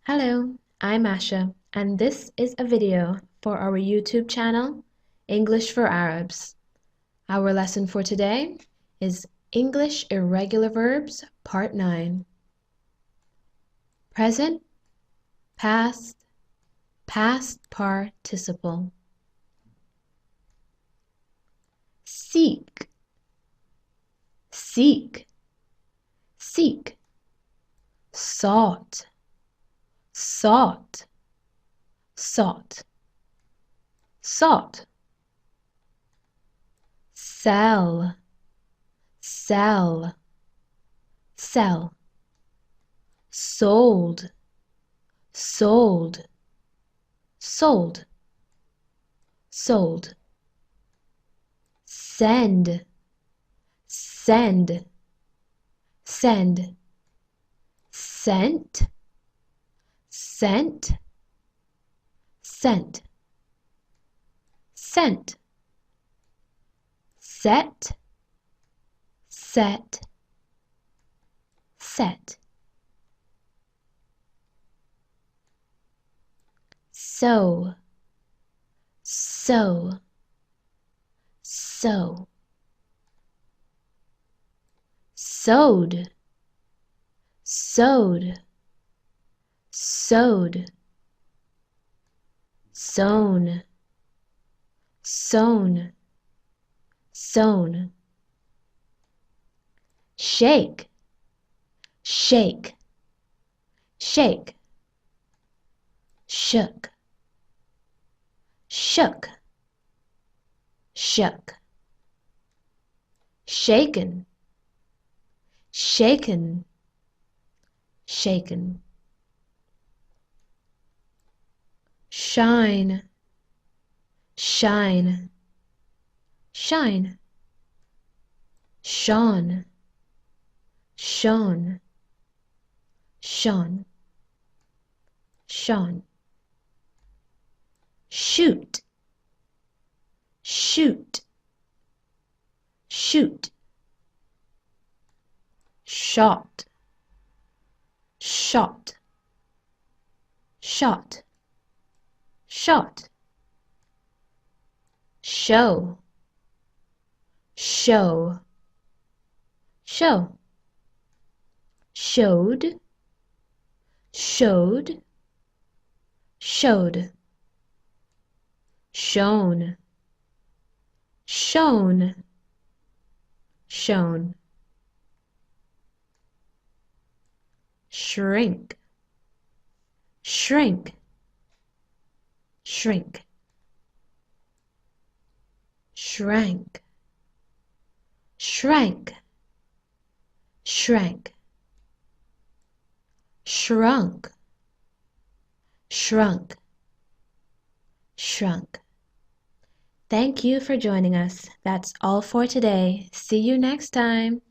Hello, I'm Asha, and this is a video for our YouTube channel, English for Arabs. Our lesson for today is English Irregular Verbs, Part 9. Present, past, past participle. Seek, seek, seek. Sought, sought, sought, sought. Sell, sell, sell. Sold, sold, sold, sold. Send, send, send. Sent, sent, sent. Sent. Set, set, set. Sow, sow, sow. Sewed, sewed, sewed. Sown, sown, sown. Shake, shake, shake. Shook, shook, shook. Shaken, shaken, shaken. Shine, shine, shine. Shone, shone, shone, shone. Shoot, shoot, shoot. Shot, shot, shot, shot. Show, show, show. Showed, showed, showed. Shown, shown, shown. Shrink, shrink, shrink. Shrank, shrank, shrank. Shrunk, shrunk, shrunk. Thank you for joining us. That's all for today. See you next time.